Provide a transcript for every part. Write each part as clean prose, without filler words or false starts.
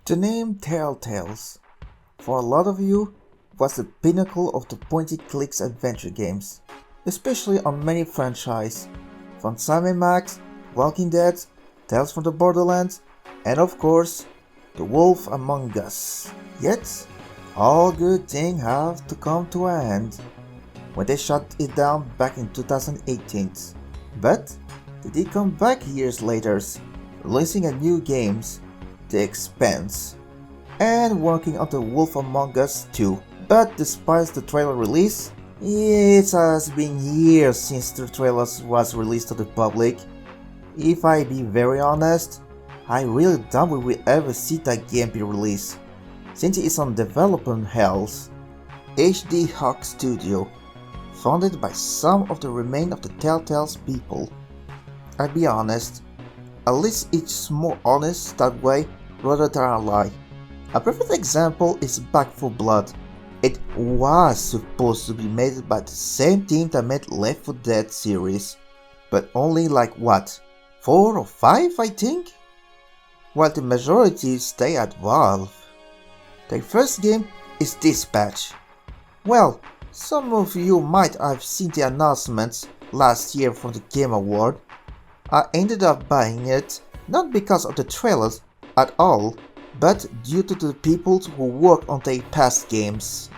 The name Telltales, for a lot of you, was the pinnacle of the point-and-click adventure games, especially on many franchises, from Sam & Max, Walking Dead, Tales from the Borderlands, and of course, The Wolf Among Us. Yet, all good things have to come to an end when they shut it down back in 2018. But they did come back years later, releasing a new games, The Expanse, and working on The Wolf Among Us 2. But despite the trailer release, it has been years since the trailer was released to the public. If I be very honest, I really doubt we will ever see that game be released, since it is on development hell's HD Hawk Studio, founded by some of the remain of the Telltale's people. I'll be honest, at least it's more honest that way rather than a lie. A perfect example is Back 4 Blood. It was supposed to be made by the same team that made Left 4 Dead series, but only like what, 4 or 5 I think? While the majority stay at Valve. Their first game is Dispatch. Well, some of you might have seen the announcements last year from the Game Award. I ended up buying it not because of the trailers at all, but due to the people who work on their past games.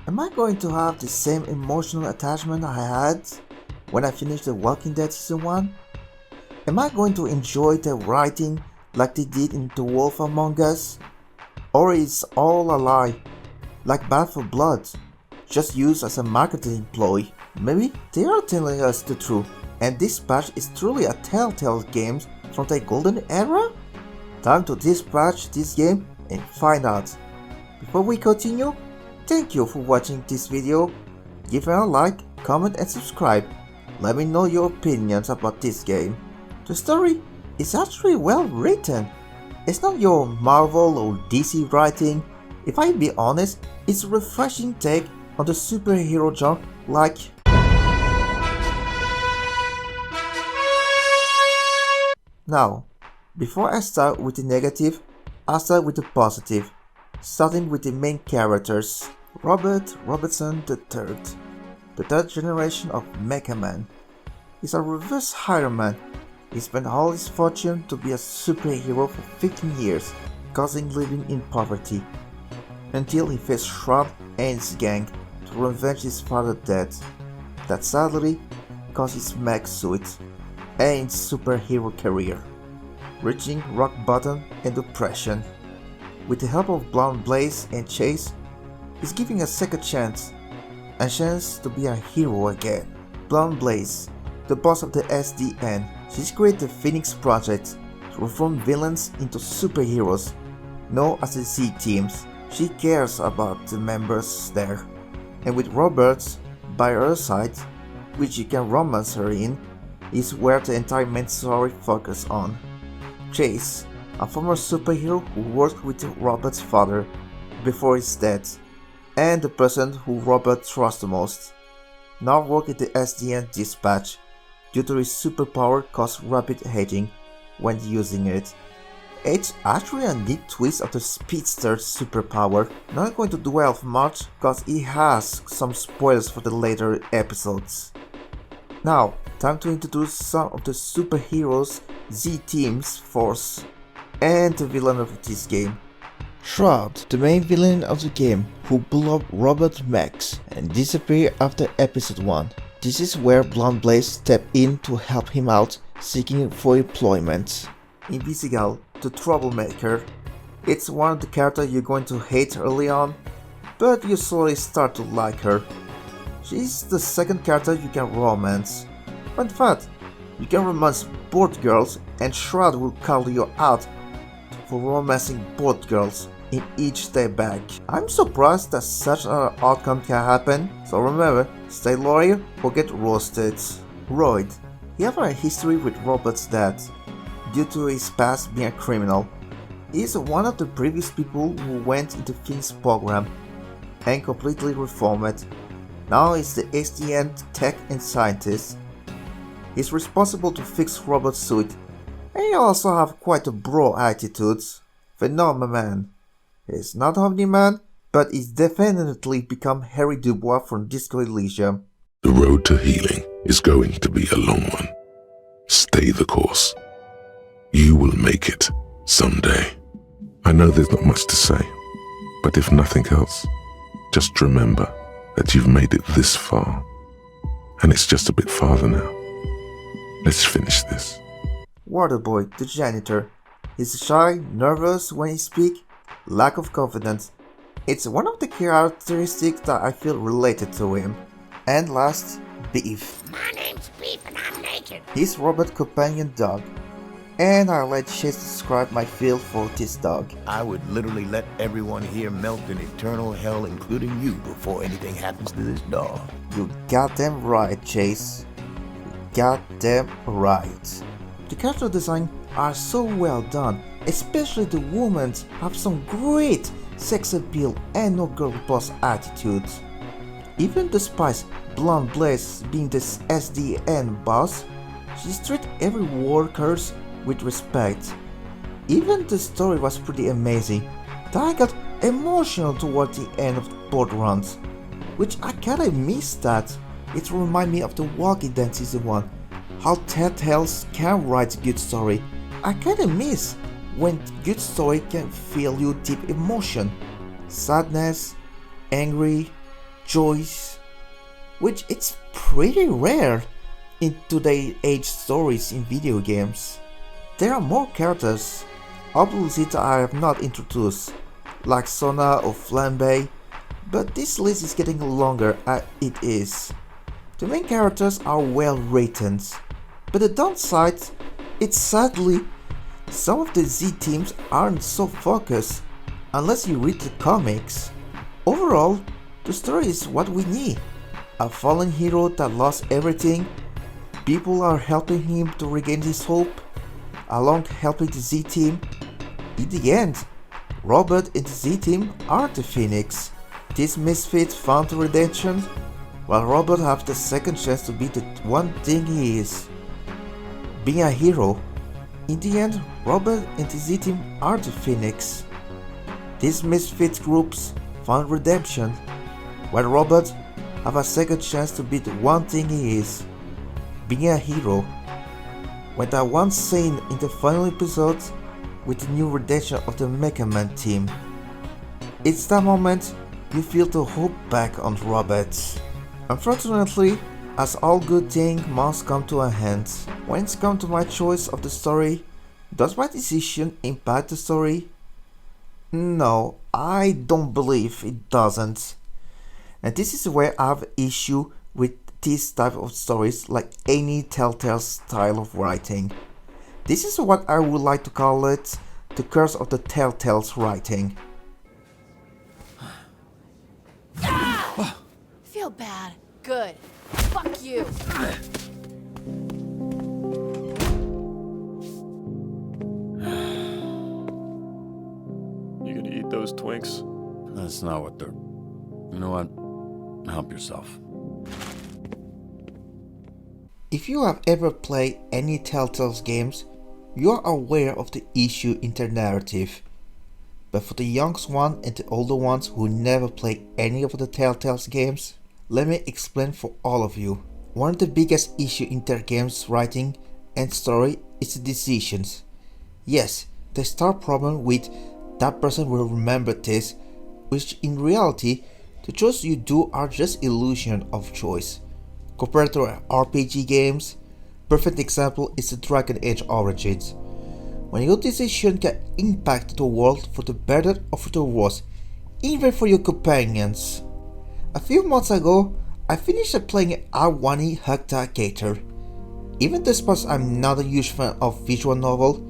Am I going to have the same emotional attachment I had when I finished The Walking Dead Season 1? Am I going to enjoy the writing like they did in The Wolf Among Us? Or is all a lie, like Bad for Blood, just used as a marketing ploy? Maybe they are telling us the truth, and Dispatch is truly a Telltale game from the golden era? Time to dispatch this game and find out. Before we continue, thank you for watching this video. Give it a like, comment and subscribe. Let me know your opinions about this game. The story is actually well written. It's not your Marvel or DC writing. If I be honest, it's a refreshing take on the superhero genre like... Now, before I start with the negative, I'll start with the positive, starting with the main characters. Robert Robertson III, the third generation of Mecha Man. He's a reverse hireman. He spent all his fortune to be a superhero for 15 years, causing living in poverty, until he faced Slop and his gang to revenge his father's death, that sadly caused his mech suit and his superhero career, reaching rock bottom and depression. With the help of Blonde Blaze and Chase, he's giving a second chance, a chance to be a hero again. Blonde Blaze, the boss of the SDN, she's created the Phoenix Project to reform villains into superheroes, known as the Z-Teams. She cares about the members there, and with Roberts by her side, which you can romance her in, is where the entire main story focuses on. Chase, a former superhero who worked with Robert's father before his death, and the person who Robert trusts the most, now works at the SDN Dispatch due to his superpower cause rapid aging when using it. It's actually a neat twist of the Speedster's superpower. Not going to dwell much cause it has some spoilers for the later episodes. Now, time to introduce some of the superheroes Z-Team's force and the villain of this game. Shroud, the main villain of the game, who blew up Robert Max and disappeared after episode 1. This is where Blonde Blaze stepped in to help him out, seeking for employment. Invisigal, the troublemaker. It's one of the characters you're going to hate early on, but you slowly start to like her. She's the second character you can romance. In fact, you can romance both girls and Shroud will call you out for romancing both girls in each step back. I'm surprised that such an outcome can happen, so remember, stay loyal or get roasted. Royd, he has a history with Robert's death due to his past being a criminal. He is one of the previous people who went into Phoenix program and completely reformed it. Now he's the SDN tech and scientist. He's responsible to fix Robert's suit, and he also have quite a bro attitude. Phenomenon. He's not Omni-Man, but he's definitely become Harry Dubois from Disco Elysium. The road to healing is going to be a long one. Stay the course. You will make it someday. I know there's not much to say, but if nothing else, just remember that you've made it this far, and it's just a bit farther now. Let's finish this. Waterboy, the janitor. He's shy, nervous when he speaks, lack of confidence. It's one of the characteristics that I feel related to him. And last, Beef. My name's Beef and I'm naked. He's Robert's companion dog. And I'll let Chase describe my feel for this dog. I would literally let everyone here melt in eternal hell, including you, before anything happens to this dog. You goddamn right, Chase. You goddamn right. The character design are so well done, especially the women have some great sex appeal and no girl boss attitudes. Even despite Blonde Blaze being the SDN boss, she treats every workers with respect. Even the story was pretty amazing, that I got emotional toward the end of both runs, which I kinda missed that. It reminded me of The Walking Dead Season 1, how Telltale can write good story. I kinda miss when good story can feel you deep emotion, sadness, angry, joy, which it's pretty rare in today's age stories in video games. There are more characters, obviously that I have not introduced, like Sona or Flambe, but this list is getting longer as it is. The main characters are well written, but the downside, it's sadly, some of the Z teams aren't so focused unless you read the comics. Overall, the story is what we need. A fallen hero that lost everything, people are helping him to regain his hope, along helping the Z team. In the end, Robert and the Z team are the Phoenix. This misfit found redemption, while Robert has the second chance to be the one thing he is, being a hero. In the end, Robert and the Z team are the Phoenix. These misfit groups found redemption, while Robert has a second chance to be the one thing he is, being a hero. When that one scene in the final episode with the new redemption of the Mega Man team, it's that moment you feel the hope back on Robert. Unfortunately, as all good things must come to an end, when it's come to my choice of the story, does my decision impact the story? No, I don't believe it doesn't. And this is where I have issue with this type of stories, like any Telltale style of writing. This is what I would like to call it, the curse of the Telltale's writing. Feel bad. Good. Fuck you. You gonna eat those Twinks? That's not what they're... You know what? Help yourself. If you have ever played any Telltale's games, you are aware of the issue in their narrative. But for the young ones and the older ones who never played any of the Telltale's games, let me explain for all of you. One of the biggest issues in their games writing and story is the decisions. Yes, they start problem with that person will remember this, which in reality, the choices you do are just illusion of choice. Compared to RPG games, perfect example is the Dragon Age Origins. When your decision can impact the world for the better or for the worse, even for your companions. A few months ago, I finished playing Awani Hukta Gator. Even despite I'm not a huge fan of visual novel,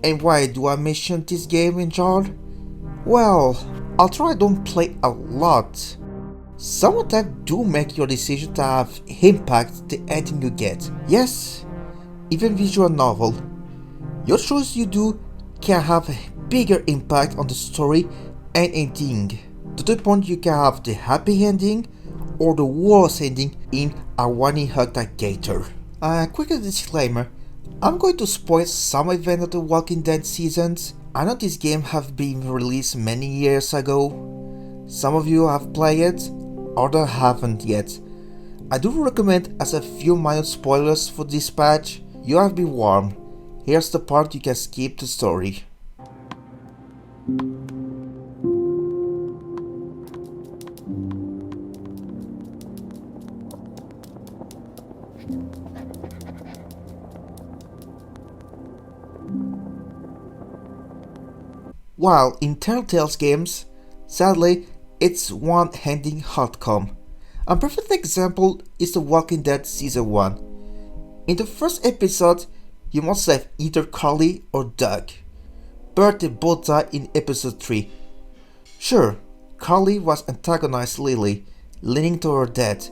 and why do I mention this game in jar? Well, I'll try don't play a lot. Some of them do make your decision to have impact the ending you get. Yes, even visual novel. Your choice you do can have a bigger impact on the story and ending, to the point you can have the happy ending or the worst ending in Awani Hukta Gator. Quick disclaimer, I'm going to spoil some events of the Walking Dead seasons, I know this game have been released many years ago. Some of you have played it, others haven't yet. I do recommend as a few minor spoilers for this patch. You have been warned. Here's the part you can skip the story. While in Telltale's games, sadly, it's one-ending outcome. A perfect example is The Walking Dead Season 1. In the first episode, you must save either Carly or Doug, but they both die in episode 3. Sure, Carly was antagonized Lily, leading to her death,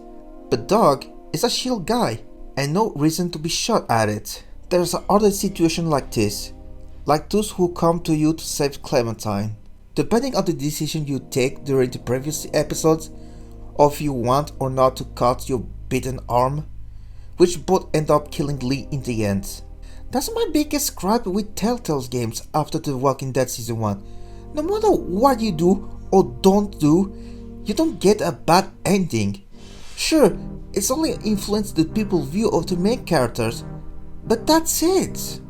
but Doug is a shield guy, and no reason to be shot at it. There's other situations like this, like those who come to you to save Clementine. Depending on the decision you take during the previous episodes, or if you want or not to cut your bitten arm, which both end up killing Lee in the end. That's my biggest gripe with Telltale's games after The Walking Dead Season 1. No matter what you do or don't do, you don't get a bad ending. Sure, it's only influenced the people's view of the main characters, but that's it.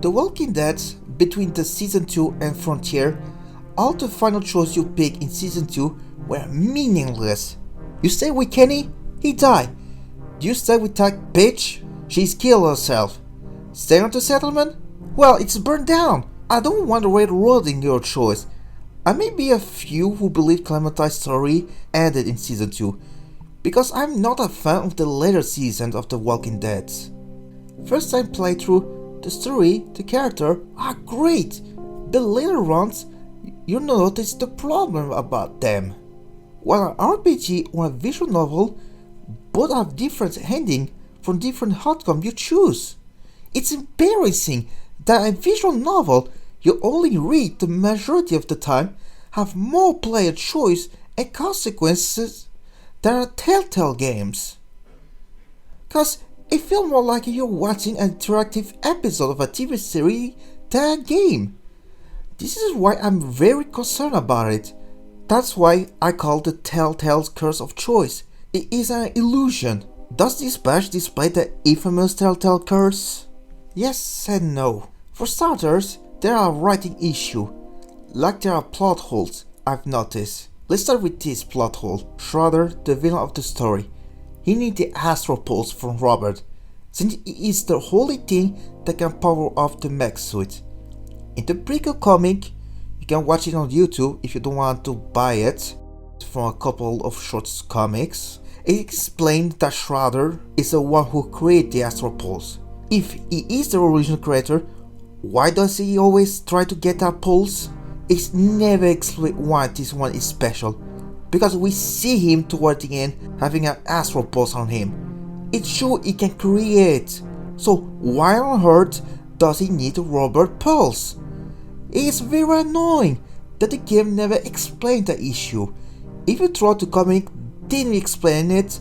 The Walking Dead, between the Season 2 and Volteer, all the final choices you pick in Season 2 were meaningless. You stay with Kenny? He died. You stay with that bitch? She's killed herself. Stay on the settlement? Well, it's burned down. I don't want to railroading your choice. I may be a few who believe Clementine's story ended in Season 2, because I'm not a fan of the later seasons of The Walking Dead. First time playthrough, the story, the character are great, but later ones, you notice the problem about them. While an RPG or a visual novel, both have different endings from different outcomes you choose. It's embarrassing that a visual novel you only read the majority of the time have more player choice and consequences than a Telltale games. Cause it feels more like you're watching an interactive episode of a TV series than a game. This is why I'm very concerned about it. That's why I call the Telltale's curse of choice. It is an illusion. Does this patch display the infamous Telltale curse? Yes and no. For starters, there are writing issues, like there are plot holes I've noticed. Let's start with this plot hole. Schroeder, the villain of the story, he needs the astral pulse from Robert, since it is the only thing that can power off the mech suit. In the prequel comic, you can watch it on YouTube if you don't want to buy it, from a couple of short comics. It explains that Schroeder is the one who created the astral pulse. If he is the original creator, why does he always try to get that pulse? It's never explained why this one is special, because we see him toward the end having an astral pulse on him. It's sure he can create, so why on earth does he need a Robert pulse? It's very annoying that the game never explained the issue. Even though the comic didn't explain it,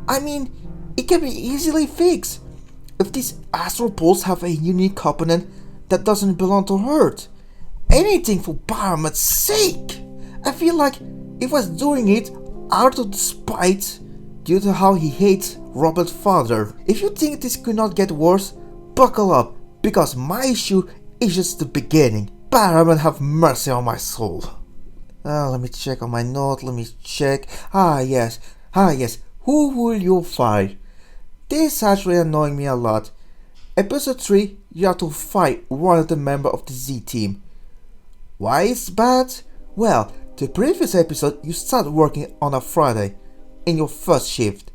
I mean, it can be easily fixed. If these astral pulse have a unique component that doesn't belong to Earth, anything for Pyramid's sake! I feel like he was doing it out of spite due to how he hates Robert's father. If you think this could not get worse, buckle up, because my issue is just the beginning. Pyramid, have mercy on my soul. Let me check on my note, let me check. Yes. Who will you fight? This is actually annoying me a lot. Episode 3, you have to fight one of the members of the Z team. Why is bad? Well, the previous episode you start working on a Friday, in your first shift.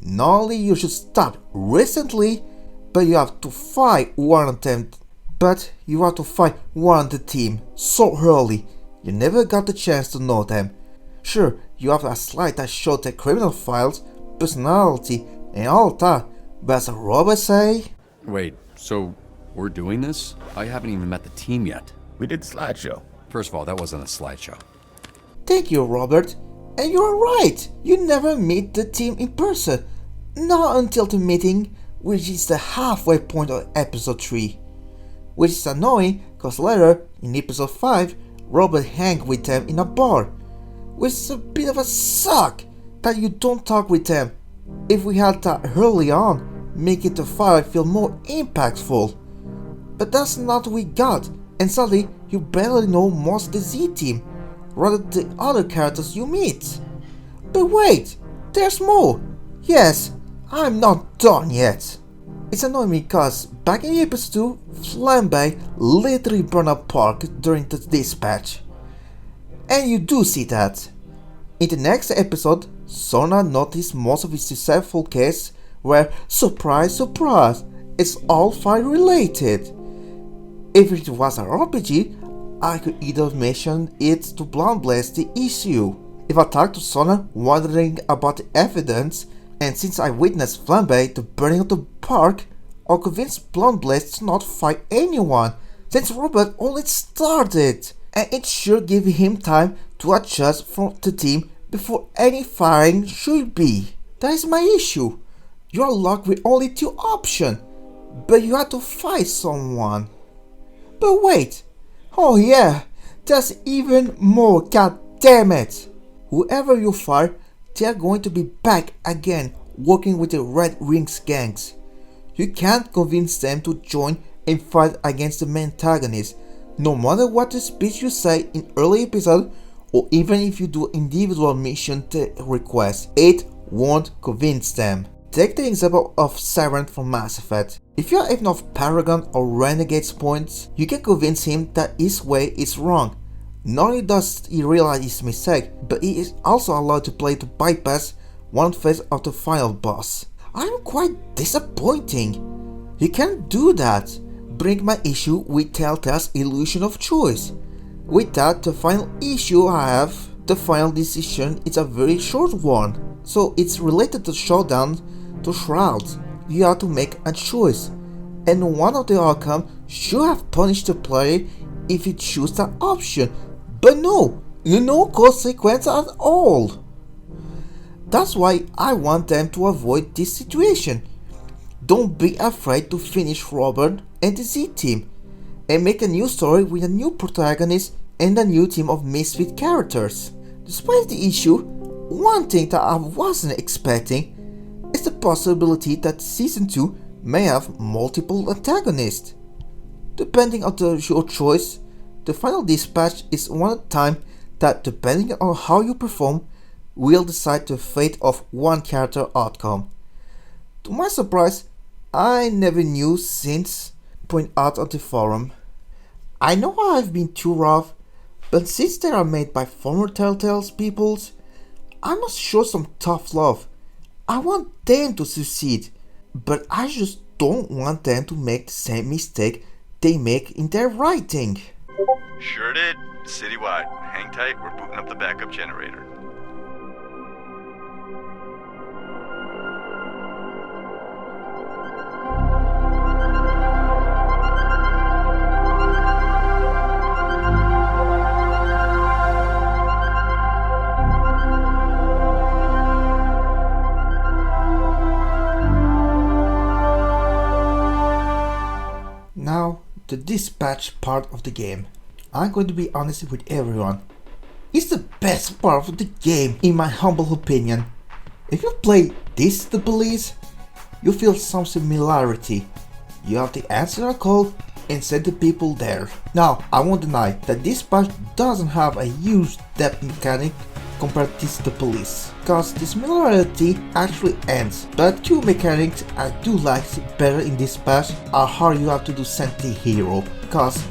Not only you should start recently, but you have to fight one of them. But you have to fight one of the team so early, you never got the chance to know them. Sure, you have a slide that shows their criminal files, personality, and all that, but as a robot say... Wait, so we're doing this? I haven't even met the team yet. We did slideshow. First of all, that wasn't a slideshow. Thank you, Robert. And you're right, you never meet the team in person. Not until the meeting, which is the halfway point of episode 3. which is annoying cause later, in episode 5, Robert hang with them in a bar, which is a bit of a suck that you don't talk with them. If we had that early on, make it the fight feel more impactful. But that's not what we got, and suddenly you barely know most of the Z-Team, rather than the other characters you meet. But wait, there's more! Yes, I'm not done yet. It's annoying me cause back in episode 2, Flambe literally burned a park during the dispatch. And you do see that. In the next episode, Sona noticed most of his successful cases were, surprise surprise, it's all fire related. If it was an RPG, I could either mention it to blast the issue. If I talked to Sona wondering about the evidence, and since I witnessed Flambe the burning of the park, I'll convince Blast to not fight anyone, since Robert only started, and it should give him time to adjust from the team before any firing should be. That is my issue. You're locked with only 2 options, but you have to fight someone. But wait, oh yeah, there's even more, god damn it. Whoever you fire, they're going to be back again working with the Red Wings gangs. You can't convince them to join and fight against the main antagonist, no matter what the speech you say in early episode or even if you do individual mission requests, it won't convince them. Take the example of Siren from Mass Effect. If you have enough Paragon or Renegade's points, you can convince him that his way is wrong. Not only does he realize his mistake, but he is also allowed to play to bypass one phase of the final boss. I'm quite disappointing. You can't do that. Bring my issue with Telltale's illusion of choice. With that, the final issue I have, the final decision, is a very short one. So it's related to Showdown to Shrouds. You have to make a choice, and one of the outcomes should have punished the player if you choose that option. But no consequence at all. That's why I want them to avoid this situation. Don't be afraid to finish Robert and the Z-Team, and make a new story with a new protagonist and a new team of misfit characters. Despite the issue, one thing that I wasn't expecting is the possibility that Season 2 may have multiple antagonists. Depending on your choice, the final dispatch is one time that, depending on how you perform, will decide the fate of one character outcome. To my surprise, I never knew since point out on the forum. I know I've been too rough, but since they are made by former Telltale's peoples, I must show some tough love. I want them to succeed, but I just don't want them to make the same mistake they make in their writing. Sure did. Citywide. Hang tight, we're booting up the backup generator. Now, the dispatch part of the game. I'm going to be honest with everyone. It's the best part of the game, in my humble opinion. If you play this the police, you feel some similarity. You have to answer a call and send the people there. Now, I won't deny that this patch doesn't have a huge depth mechanic compared to the police, cause the similarity actually ends, but 2 mechanics I do like better in this patch are how you have to do send the hero, cause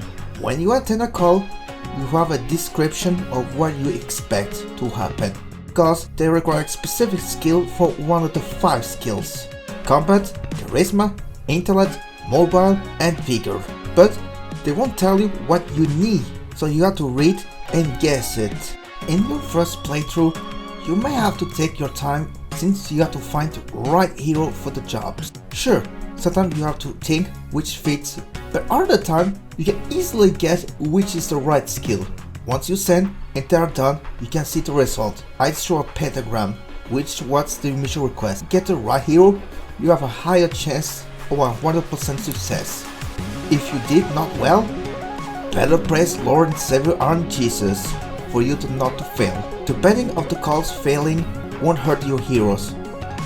when you attend a call, you have a description of what you expect to happen, cause they require specific skill for one of the 5 skills: combat, charisma, intellect, mobile, and vigor. But they won't tell you what you need, so you have to read and guess it. In your first playthrough, you may have to take your time since you have to find the right hero for the job. Sure, sometimes you have to think which fits, but other time you can easily guess which is the right skill. Once you send and they are done, you can see the result. I show a pentagram, which what's the mission request. Get the right hero, you have a higher chance of 100% success. if you did not well, better praise Lord and Savior and Jesus for you to not to fail. Depending on the calls, failing won't hurt your heroes,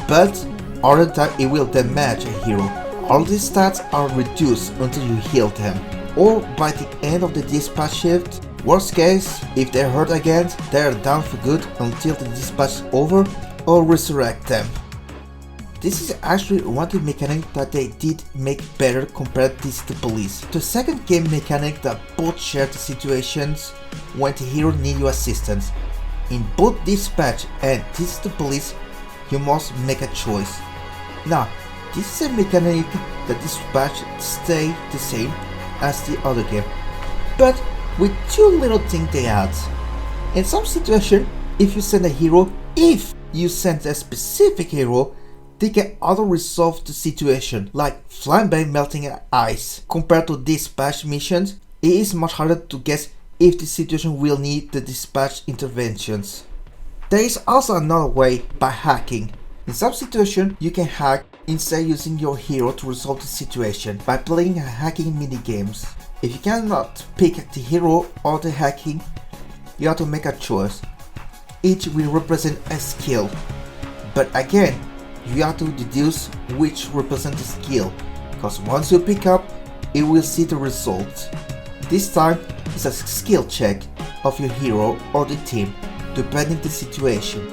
but other time it will damage a hero. All these stats are reduced until you heal them, or by the end of the dispatch shift. Worst case, if they're hurt again, they're down for good until the dispatch is over, or resurrect them. This is actually one of the mechanics that they did make better compared to the police. The second game mechanic that both share the situations when the hero needs your assistance. In both dispatch and this is the police, you must make a choice. Now, this is a mechanic that dispatch stay the same as the other game, but with two little things they add. In some situation, if you send a specific hero, they can auto-resolve the situation, like flambe melting ice. Compared to dispatch missions, it is much harder to guess if the situation will need the dispatch interventions. There is also another way, by hacking. In some situations, you can hack instead using your hero to resolve the situation by playing hacking minigames. If you cannot pick the hero or the hacking, you have to make a choice. Each will represent a skill, but again, you have to deduce which represents the skill, because once you pick up, it will see the result. This time, it's a skill check of your hero or the team, depending the situation.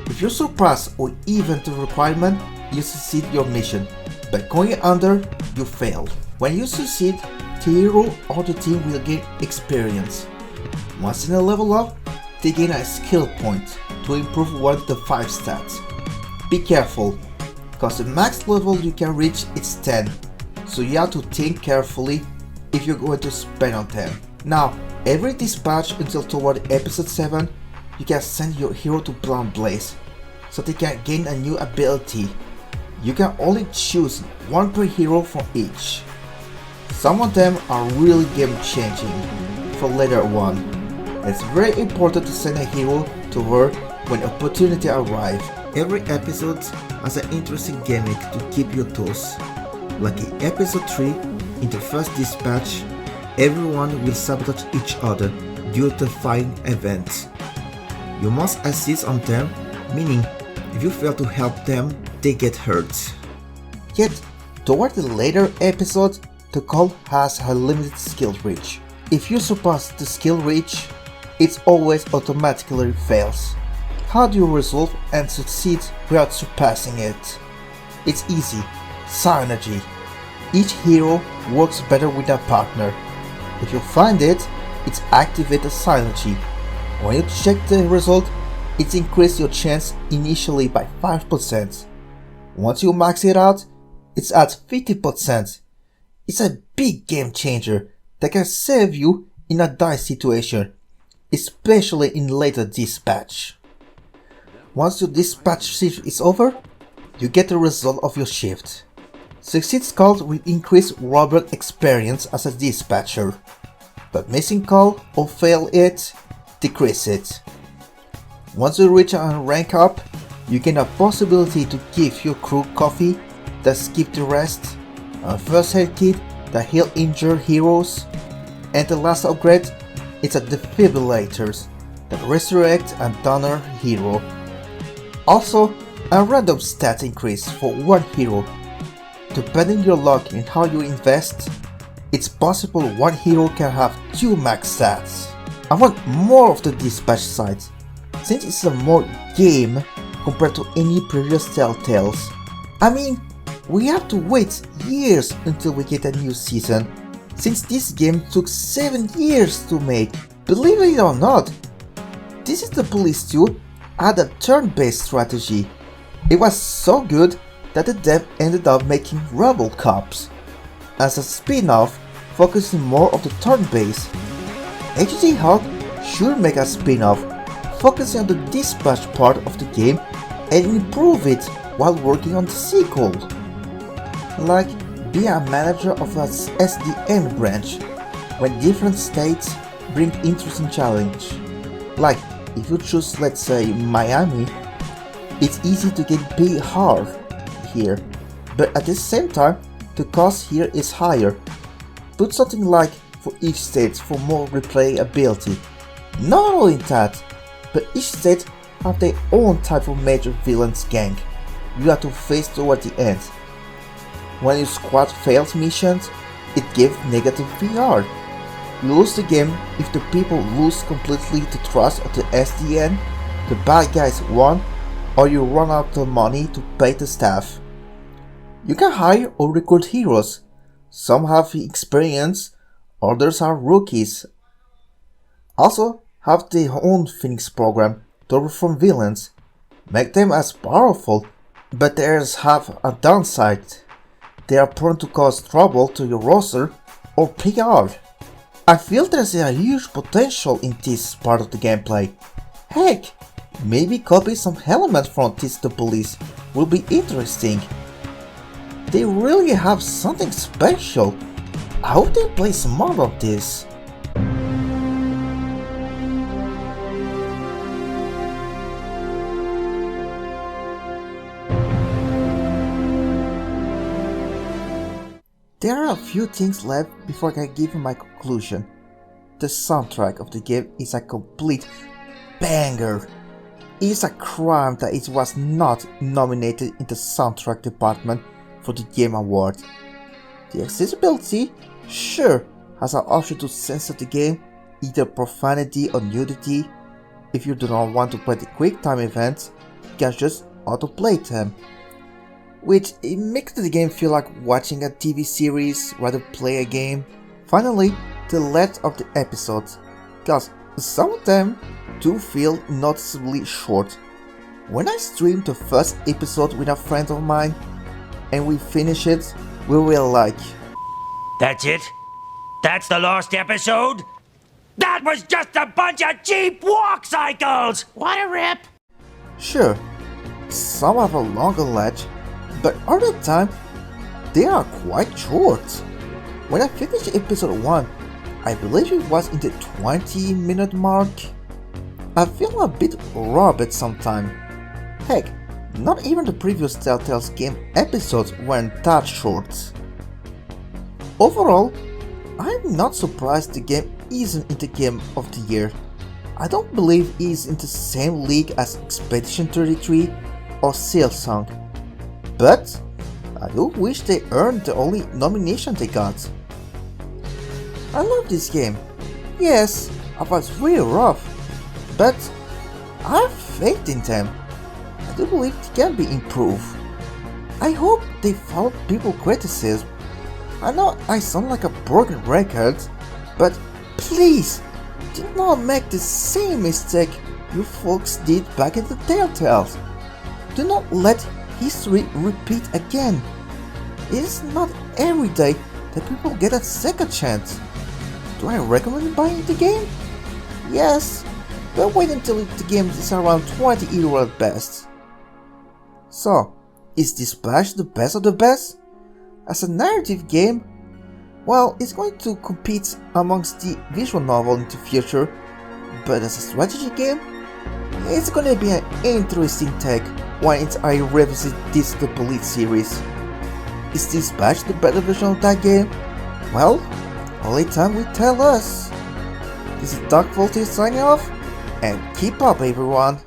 If you surpass or even the requirement, you succeed your mission, but going under, you fail. When you succeed, the hero or the team will gain experience. Once in a level up, they gain a skill point to improve one of the 5 stats. Be careful, because the max level you can reach is 10, so you have to think carefully if you're going to spend on them. Now, every dispatch until toward episode 7, you can send your hero to Blunt Blaze, so they can gain a new ability. You can only choose one per hero from each. Some of them are really game changing for later on. It's very important to send a hero to her when opportunity arrives. Every episode has an interesting gimmick to keep your toes. Like in episode 3, in the first dispatch, everyone will sabotage each other due to fighting events. You must assist on them, meaning if you fail to help them, they get hurt. Yet, toward the later episodes, the call has a limited skill reach. If you surpass the skill reach, it always automatically fails. How do you resolve and succeed without surpassing it? It's easy. Synergy. Each hero works better with a partner. If you find it, it's activate a synergy. When you check the result, it increases your chance initially by 5%. Once you max it out, it's at 50%. It's a big game changer that can save you in a die situation, especially in later dispatch. Once your dispatch shift is over, you get the result of your shift. Succeed calls will increase robot experience as a dispatcher, but missing call or fail it, decrease it. Once you reach a rank up, you gain a possibility to give your crew coffee that skip the rest, a first aid kit that heal injured heroes, and the last upgrade is a defibrillators that resurrect a downer hero. Also, a random stat increase for one hero. Depending your luck in how you invest, it's possible one hero can have 2 max stats. I want more of the dispatch sites, since it's a more game compared to any previous Telltales. I mean, we have to wait years until we get a new season, since this game took 7 years to make. Believe it or not, This is the Police 2 had a turn-based strategy. It was so good that the dev ended up making Rebel Cops as a spin-off focusing more on the turn-based. HG Hawk should make a spin-off focusing on the dispatch part of the game and improve it while working on the sequel. Like be a manager of a SDN branch when different states bring interesting challenge. Like if you choose, let's say, Miami, it's easy to get big hard here, but at the same time the cost here is higher. put something like for each stage for more replayability. Not only that, but each stage have their own type of major villains gang you have to face toward the end. When your squad fails missions, it gives negative VR. You lose the game if the people lose completely the trust of the SDN, the bad guys won, or you run out of money to pay the staff. You can hire or recruit heroes. Some have experience, others are rookies. Also have their own Phoenix program to reform villains, make them as powerful, but theirs have a downside. They are prone to cause trouble to your roster or PR. I feel there's a huge potential in this part of the gameplay. Heck, maybe copy some elements from this the police will be interesting. They really have something special. I hope they play smart on this. There are a few things left before I can give you my conclusion. The soundtrack of the game is a complete banger. It is a crime that it was not nominated in the soundtrack department for the Game Award. The accessibility, sure, has an option to censor the game, either profanity or nudity. If you do not want to play the quick time events, you can just autoplay them. Which it makes the game feel like watching a TV series rather play a game. Finally, the length of the episodes, cause some of them do feel noticeably short. When I streamed the first episode with a friend of mine and we finished it, we were like, "That's it? That's the last episode? That was just a bunch of cheap walk cycles!" What a rip! sure, some have a longer ledge, but other time they are quite short. When I finished episode 1, I believe it was in the 20-minute mark. I feel a bit robbed sometimes. Heck, not even the previous Telltale's game episodes weren't that short. Overall, I'm not surprised the game isn't in the Game of the Year. I don't believe it is in the same league as Expedition 33 or Silksong. But I do wish they earned the only nomination they got. I love this game. Yes, I was really rough, but I have faith in them. I do believe it can be improved. I hope they follow people's criticism. I know I sound like a broken record, but please do not make the same mistake you folks did back in the Telltale. Do not let history repeat again. It is not every day that people get a second chance. Do I recommend buying the game? Yes, but wait until the game is around 20€ at best. So, is Dispatch the best of the best? As a narrative game, well, it's going to compete amongst the visual novel in the future, but as a strategy game, it's gonna be an interesting take when I revisit this The Police series. Is Dispatch the better version of that game? Well, only time will tell us. This is Volteer signing off, and keep up everyone.